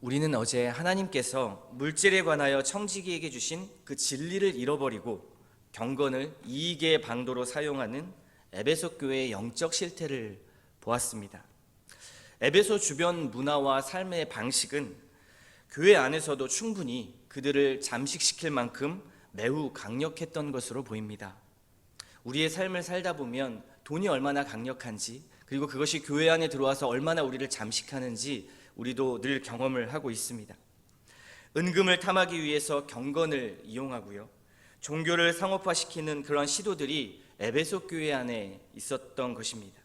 우리는 어제 하나님께서 물질에 관하여 청지기에게 주신 그 진리를 잃어버리고 경건을 이익의 방도로 사용하는 에베소 교회의 영적 실태를 보았습니다. 에베소 주변 문화와 삶의 방식은 교회 안에서도 충분히 그들을 잠식시킬 만큼 매우 강력했던 것으로 보입니다. 우리의 삶을 살다 보면 돈이 얼마나 강력한지, 그리고 그것이 교회 안에 들어와서 얼마나 우리를 잠식하는지 우리도 늘 경험을 하고 있습니다. 은금을 탐하기 위해서 경건을 이용하고요, 종교를 상업화시키는 그런 시도들이 에베소 교회 안에 있었던 것입니다.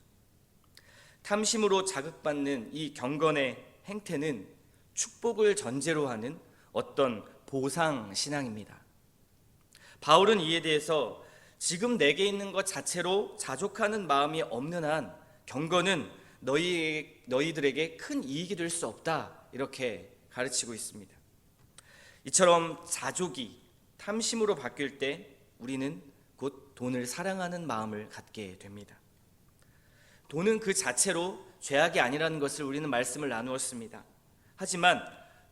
탐심으로 자극받는 이 경건의 행태는 축복을 전제로 하는 어떤 보상 신앙입니다. 바울은 이에 대해서 지금 내게 있는 것 자체로 자족하는 마음이 없는 한 경건은 너희들에게 큰 이익이 될 수 없다, 이렇게 가르치고 있습니다. 이처럼 자족이 탐심으로 바뀔 때 우리는 곧 돈을 사랑하는 마음을 갖게 됩니다. 돈은 그 자체로 죄악이 아니라는 것을 우리는 말씀을 나누었습니다. 하지만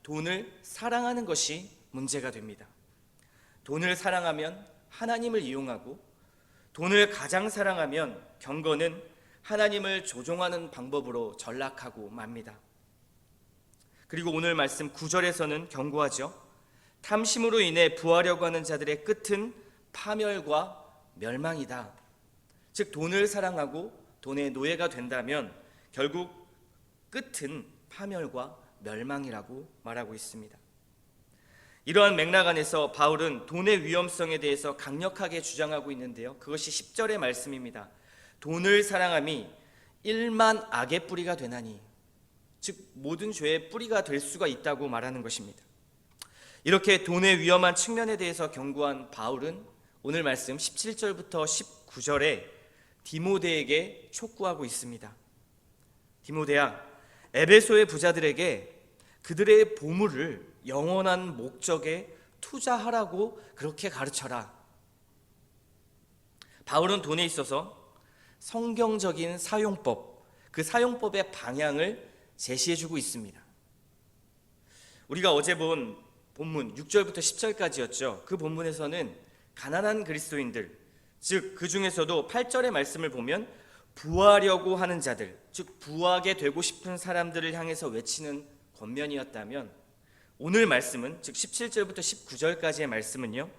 돈을 사랑하는 것이 문제가 됩니다. 돈을 사랑하면 하나님을 이용하고, 돈을 가장 사랑하면 경건은 하나님을 조종하는 방법으로 전락하고 맙니다. 그리고 오늘 말씀 9절에서는 경고하죠. 탐심으로 인해 부하려고 하는 자들의 끝은 파멸과 멸망이다. 즉, 돈을 사랑하고 돈의 노예가 된다면 결국 끝은 파멸과 멸망이라고 말하고 있습니다. 이러한 맥락 안에서 바울은 돈의 위험성에 대해서 강력하게 주장하고 있는데요, 그것이 10절의 말씀입니다. 돈을 사랑함이 일만 악의 뿌리가 되나니, 즉 모든 죄의 뿌리가 될 수가 있다고 말하는 것입니다. 이렇게 돈의 위험한 측면에 대해서 경고한 바울은 오늘 말씀 17절부터 19절에 디모데에게 촉구하고 있습니다. 디모데야, 에베소의 부자들에게 그들의 보물을 영원한 목적에 투자하라고 그렇게 가르쳐라. 바울은 돈에 있어서 성경적인 사용법, 그 사용법의 방향을 제시해주고 있습니다. 우리가 어제 본 본문 6절부터 10절까지였죠. 그 본문에서는 가난한 그리스도인들, 즉 그 중에서도 8절의 말씀을 보면 부하려고 하는 자들, 즉 부하게 되고 싶은 사람들을 향해서 외치는 권면이었다면, 오늘 말씀은 즉 17절부터 19절까지의 말씀은요,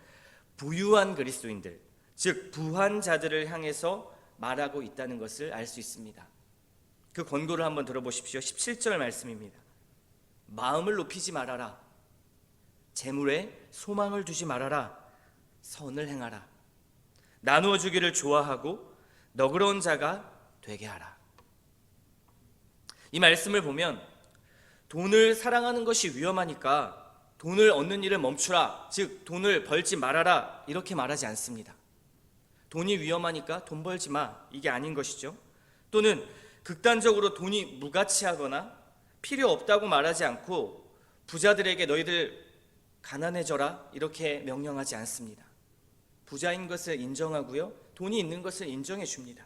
부유한 그리스도인들, 즉 부한 자들을 향해서 말하고 있다는 것을 알 수 있습니다. 그 권고를 한번 들어보십시오. 17절 말씀입니다. 마음을 높이지 말아라. 재물에 소망을 두지 말아라. 선을 행하라. 나누어 주기를 좋아하고 너그러운 자가 되게 하라. 이 말씀을 보면 돈을 사랑하는 것이 위험하니까 돈을 얻는 일을 멈추라, 즉 돈을 벌지 말아라, 이렇게 말하지 않습니다. 돈이 위험하니까 돈 벌지 마, 이게 아닌 것이죠. 또는 극단적으로 돈이 무가치하거나 필요 없다고 말하지 않고 부자들에게 너희들 가난해져라, 이렇게 명령하지 않습니다. 부자인 것을 인정하고요, 돈이 있는 것을 인정해 줍니다.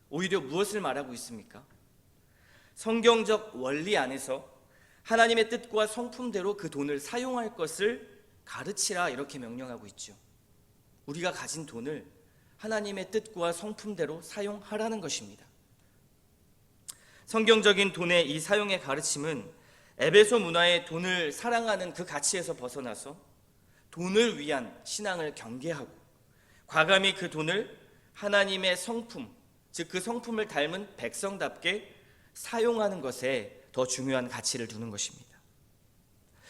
오히려 무엇을 말하고 있습니까? 성경적 원리 안에서 하나님의 뜻과 성품대로 그 돈을 사용할 것을 가르치라, 이렇게 명령하고 있죠. 우리가 가진 돈을 하나님의 뜻과 성품대로 사용하라는 것입니다. 성경적인 돈의 이 사용의 가르침은 에베소 문화의 돈을 사랑하는 그 가치에서 벗어나서 돈을 위한 신앙을 경계하고 과감히 그 돈을 하나님의 성품, 즉 그 성품을 닮은 백성답게 사용하는 것에 더 중요한 가치를 두는 것입니다.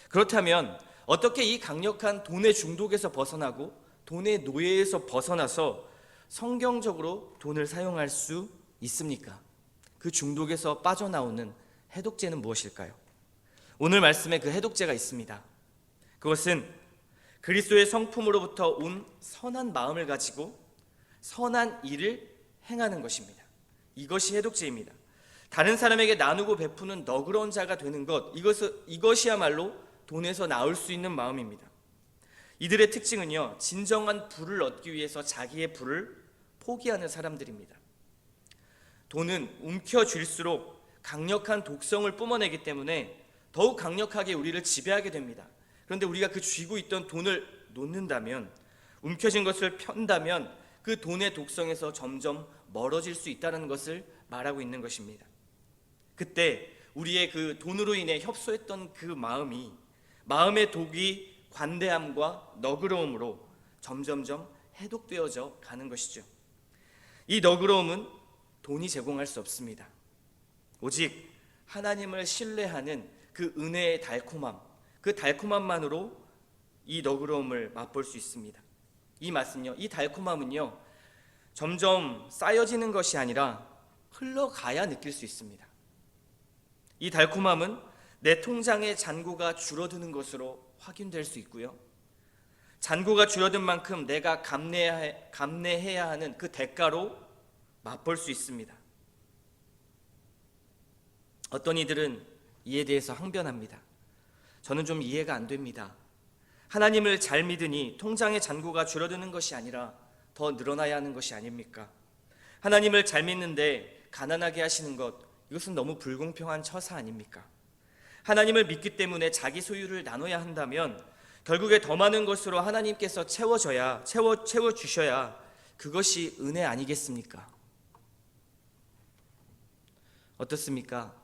그렇다면 어떻게 이 강력한 돈의 중독에서 벗어나고 돈의 노예에서 벗어나서 성경적으로 돈을 사용할 수 있습니까? 그 중독에서 빠져나오는 해독제는 무엇일까요? 오늘 말씀에 그 해독제가 있습니다. 그것은 그리스도의 성품으로부터 온 선한 마음을 가지고 선한 일을 행하는 것입니다. 이것이 해독제입니다. 다른 사람에게 나누고 베푸는 너그러운 자가 되는 것, 이것이야말로 돈에서 나올 수 있는 마음입니다. 이들의 특징은요, 진정한 부를 얻기 위해서 자기의 부를 포기하는 사람들입니다. 돈은 움켜쥘수록 강력한 독성을 뿜어내기 때문에 더욱 강력하게 우리를 지배하게 됩니다. 그런데 우리가 그 쥐고 있던 돈을 놓는다면, 움켜진 것을 편다면 그 돈의 독성에서 점점 멀어질 수 있다는 것을 말하고 있는 것입니다. 그때 우리의 그 돈으로 인해 협소했던 그 마음의 독이 관대함과 너그러움으로 점점점 해독되어져 가는 것이죠. 이 너그러움은 돈이 제공할 수 없습니다. 오직 하나님을 신뢰하는 그 은혜의 달콤함, 그 달콤함만으로 이 너그러움을 맛볼 수 있습니다. 이 달콤함은요, 점점 쌓여지는 것이 아니라 흘러가야 느낄 수 있습니다. 이 달콤함은 내 통장의 잔고가 줄어드는 것으로 확인될 수 있고요, 잔고가 줄어든 만큼 내가 감내해야 하는 그 대가로 맛볼 수 있습니다. 어떤 이들은 이에 대해서 항변합니다. 저는 좀 이해가 안 됩니다. 하나님을 잘 믿으니 통장의 잔고가 줄어드는 것이 아니라 더 늘어나야 하는 것이 아닙니까? 하나님을 잘 믿는데 가난하게 하시는 것, 이것은 너무 불공평한 처사 아닙니까? 하나님을 믿기 때문에 자기 소유를 나눠야 한다면 결국에 더 많은 것으로 하나님께서 채워주셔야 그것이 은혜 아니겠습니까? 어떻습니까?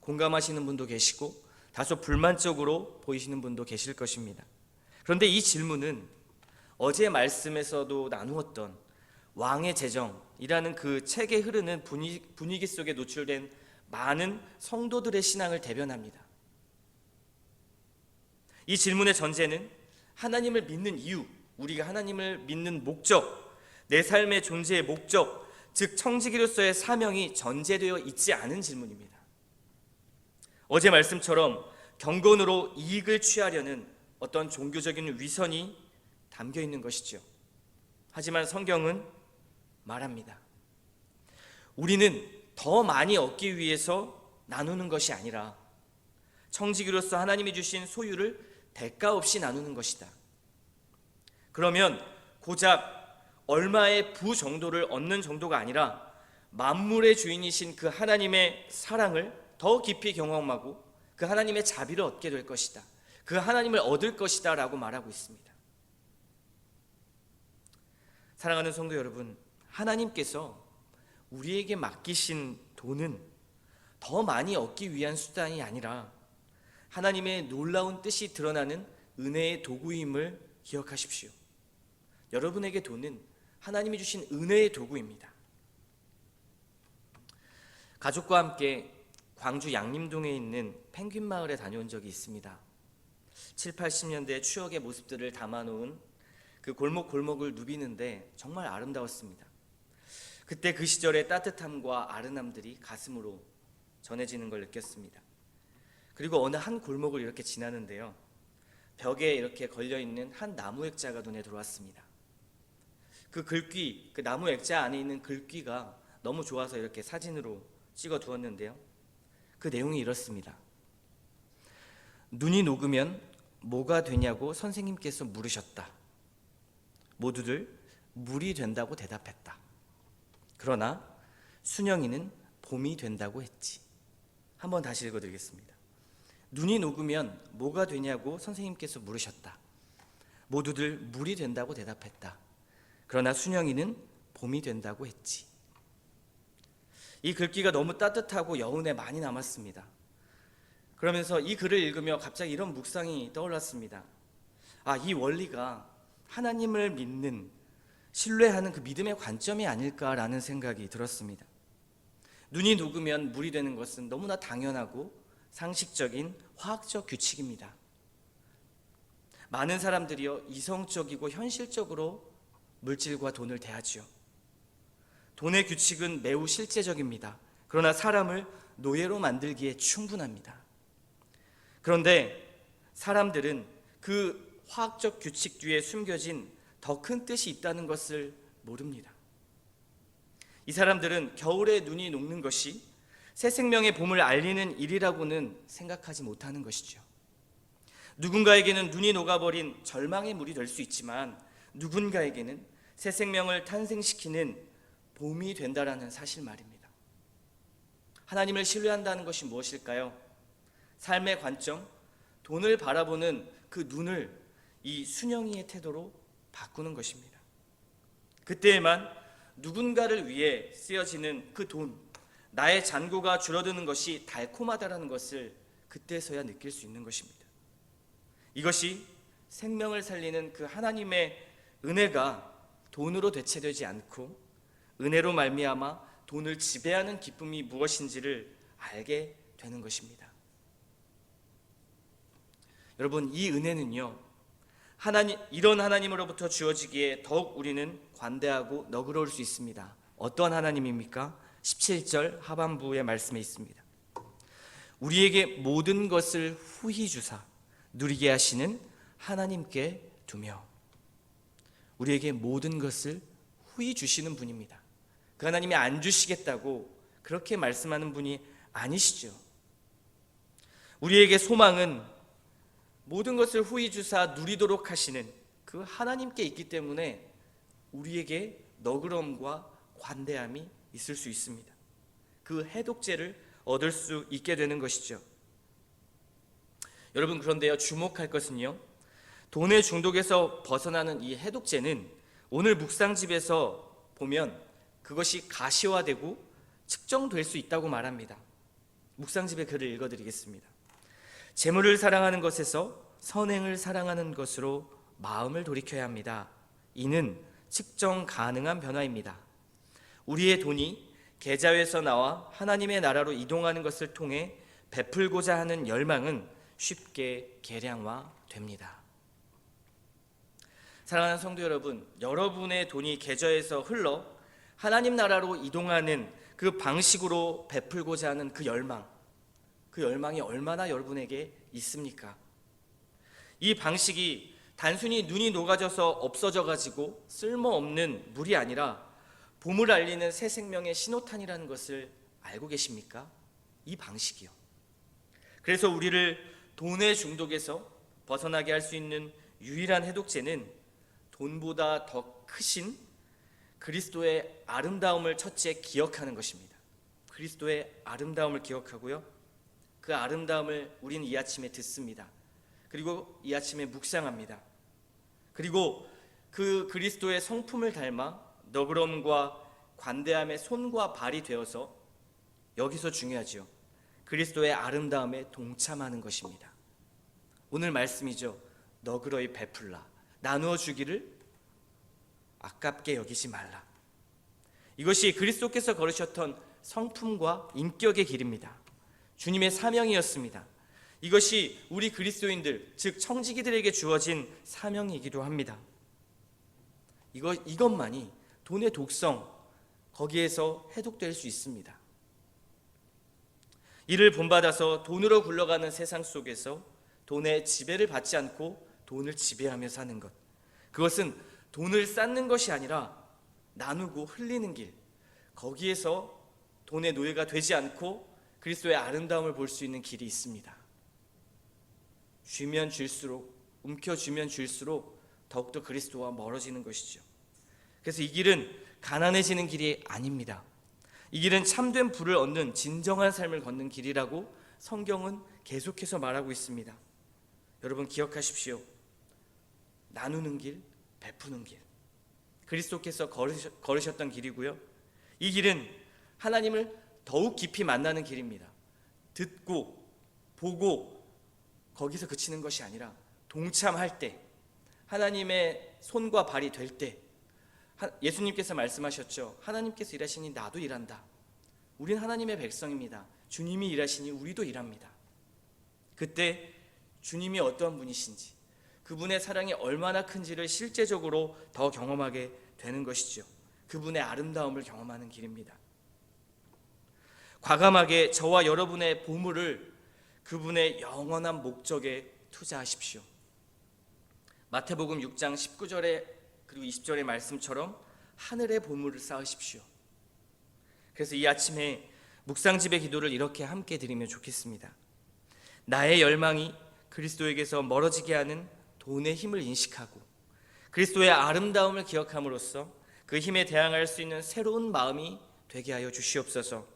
공감하시는 분도 계시고 다소 불만적으로 보이시는 분도 계실 것입니다. 그런데 이 질문은 어제 말씀에서도 나누었던 왕의 재정이라는 그 책에 흐르는 분위기 속에 노출된 많은 성도들의 신앙을 대변합니다. 이 질문의 전제는 하나님을 믿는 이유, 우리가 하나님을 믿는 목적, 내 삶의 존재의 목적, 즉 청지기로서의 사명이 전제되어 있지 않은 질문입니다. 어제 말씀처럼 경건으로 이익을 취하려는 어떤 종교적인 위선이 담겨 있는 것이죠. 하지만 성경은 말합니다. 우리는 더 많이 얻기 위해서 나누는 것이 아니라 청지기로서 하나님이 주신 소유를 대가 없이 나누는 것이다. 그러면 고작 얼마의 부 정도를 얻는 정도가 아니라 만물의 주인이신 그 하나님의 사랑을 더 깊이 경험하고 그 하나님의 자비를 얻게 될 것이다. 그 하나님을 얻을 것이다 라고 말하고 있습니다. 사랑하는 성도 여러분, 하나님께서 우리에게 맡기신 돈은 더 많이 얻기 위한 수단이 아니라 하나님의 놀라운 뜻이 드러나는 은혜의 도구임을 기억하십시오. 여러분에게 돈은 하나님이 주신 은혜의 도구입니다. 가족과 함께 광주 양림동에 있는 펭귄 마을에 다녀온 적이 있습니다. 7, 80년대 추억의 모습들을 담아놓은 그 골목골목을 누비는데 정말 아름다웠습니다. 그때 그 시절의 따뜻함과 아련함들이 가슴으로 전해지는 걸 느꼈습니다. 그리고 어느 한 골목을 이렇게 지나는데요, 벽에 이렇게 걸려있는 한 나무 액자가 눈에 들어왔습니다. 그 글귀, 그 나무 액자 안에 있는 글귀가 너무 좋아서 이렇게 사진으로 찍어 두었는데요, 그 내용이 이렇습니다. 눈이 녹으면 뭐가 되냐고 선생님께서 물으셨다. 모두들 물이 된다고 대답했다. 그러나 순영이는 봄이 된다고 했지. 한번 다시 읽어드리겠습니다. 눈이 녹으면 뭐가 되냐고 선생님께서 물으셨다. 모두들 물이 된다고 대답했다. 그러나 순영이는 봄이 된다고 했지. 이 글귀가 너무 따뜻하고 여운에 많이 남았습니다. 그러면서 이 글을 읽으며 갑자기 이런 묵상이 떠올랐습니다. 이 원리가 하나님을 믿는, 신뢰하는 그 믿음의 관점이 아닐까라는 생각이 들었습니다. 눈이 녹으면 물이 되는 것은 너무나 당연하고 상식적인 화학적 규칙입니다. 많은 사람들이요, 이성적이고 현실적으로 물질과 돈을 대하지요. 돈의 규칙은 매우 실제적입니다. 그러나 사람을 노예로 만들기에 충분합니다. 그런데 사람들은 그 화학적 규칙 뒤에 숨겨진 더 큰 뜻이 있다는 것을 모릅니다. 이 사람들은 겨울에 눈이 녹는 것이 새 생명의 봄을 알리는 일이라고는 생각하지 못하는 것이죠. 누군가에게는 눈이 녹아버린 절망의 물이 될 수 있지만 누군가에게는 새 생명을 탄생시키는 봄이 된다라는 사실 말입니다. 하나님을 신뢰한다는 것이 무엇일까요? 삶의 관점, 돈을 바라보는 그 눈을 이 순영이의 태도로 바꾸는 것입니다. 그때에만 누군가를 위해 쓰여지는 그 돈, 나의 잔고가 줄어드는 것이 달콤하다라는 것을 그때서야 느낄 수 있는 것입니다. 이것이 생명을 살리는 그 하나님의 은혜가 돈으로 대체되지 않고 은혜로 말미암아 돈을 지배하는 기쁨이 무엇인지를 알게 되는 것입니다. 여러분, 이 은혜는요, 이런 하나님으로부터 주어지기에 더욱 우리는 관대하고 너그러울 수 있습니다. 어떤 하나님입니까? 17절 하반부의 말씀에 있습니다. 우리에게 모든 것을 후히 주사 누리게 하시는 하나님께 두며. 우리에게 모든 것을 후히 주시는 분입니다. 그 하나님이 안 주시겠다고 그렇게 말씀하는 분이 아니시죠. 우리에게 소망은 모든 것을 후히 주사 누리도록 하시는 그 하나님께 있기 때문에 우리에게 너그러움과 관대함이 있을 수 있습니다. 그 해독제를 얻을 수 있게 되는 것이죠. 여러분, 그런데요, 주목할 것은요, 돈의 중독에서 벗어나는 이 해독제는 오늘 묵상집에서 보면 그것이 가시화되고 측정될 수 있다고 말합니다. 묵상집의 글을 읽어드리겠습니다. 재물을 사랑하는 것에서 선행을 사랑하는 것으로 마음을 돌이켜야 합니다. 이는 측정 가능한 변화입니다. 우리의 돈이 계좌에서 나와 하나님의 나라로 이동하는 것을 통해 베풀고자 하는 열망은 쉽게 계량화됩니다. 사랑하는 성도 여러분, 여러분의 돈이 계좌에서 흘러 하나님 나라로 이동하는 그 방식으로 베풀고자 하는 그 열망이 얼마나 여러분에게 있습니까? 이 방식이 단순히 눈이 녹아져서 없어져 가지고 쓸모없는 물이 아니라 봄을 알리는 새 생명의 신호탄이라는 것을 알고 계십니까? 이 방식이요. 그래서 우리를 돈의 중독에서 벗어나게 할 수 있는 유일한 해독제는 돈보다 더 크신 그리스도의 아름다움을 첫째 기억하는 것입니다. 그리스도의 아름다움을 기억하고요, 그 아름다움을 우리는 이 아침에 듣습니다. 그리고 이 아침에 묵상합니다. 그리고 그 그리스도의 성품을 닮아 너그러움과 관대함의 손과 발이 되어서, 여기서 중요하죠, 그리스도의 아름다움에 동참하는 것입니다. 오늘 말씀이죠. 너그러이 베풀라. 나누어 주기를 아깝게 여기지 말라. 이것이 그리스도께서 걸으셨던 성품과 인격의 길입니다. 주님의 사명이었습니다. 이것이 우리 그리스도인들, 즉 청지기들에게 주어진 사명이기도 합니다. 이것만이 돈의 독성, 거기에서 해독될 수 있습니다. 이를 본받아서 돈으로 굴러가는 세상 속에서 돈의 지배를 받지 않고 돈을 지배하며 사는 것, 그것은 돈을 쌓는 것이 아니라 나누고 흘리는 길, 거기에서 돈의 노예가 되지 않고 그리스도의 아름다움을 볼 수 있는 길이 있습니다. 주면 줄수록, 움켜쥐면 줄수록 더욱더 그리스도와 멀어지는 것이죠. 그래서 이 길은 가난해지는 길이 아닙니다. 이 길은 참된 부를 얻는 진정한 삶을 걷는 길이라고 성경은 계속해서 말하고 있습니다. 여러분, 기억하십시오. 나누는 길, 베푸는 길, 그리스도께서 걸으셨던 길이고요, 이 길은 하나님을 더욱 깊이 만나는 길입니다. 듣고 보고 거기서 그치는 것이 아니라 동참할 때, 하나님의 손과 발이 될 때, 예수님께서 말씀하셨죠. 하나님께서 일하시니 나도 일한다. 우린 하나님의 백성입니다. 주님이 일하시니 우리도 일합니다. 그때 주님이 어떠한 분이신지, 그분의 사랑이 얼마나 큰지를 실제적으로 더 경험하게 되는 것이죠. 그분의 아름다움을 경험하는 길입니다. 과감하게 저와 여러분의 보물을 그분의 영원한 목적에 투자하십시오. 마태복음 6장 19절에 그리고 20절의 말씀처럼 하늘의 보물을 쌓으십시오. 그래서 이 아침에 묵상집의 기도를 이렇게 함께 드리면 좋겠습니다. 나의 열망이 그리스도에게서 멀어지게 하는 돈의 힘을 인식하고 그리스도의 아름다움을 기억함으로써 그 힘에 대항할 수 있는 새로운 마음이 되게 하여 주시옵소서.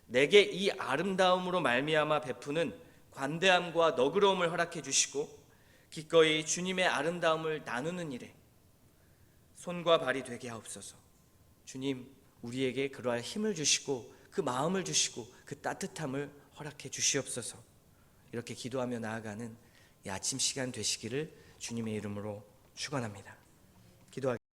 내게 이 아름다움으로 말미암아 베푸는 관대함과 너그러움을 허락해 주시고 기꺼이 주님의 아름다움을 나누는 일에 손과 발이 되게 하옵소서. 주님, 우리에게 그러할 힘을 주시고 그 마음을 주시고 그 따뜻함을 허락해 주시옵소서. 이렇게 기도하며 나아가는 이 아침 시간 되시기를 주님의 이름으로 축원합니다. 기도하겠습니다.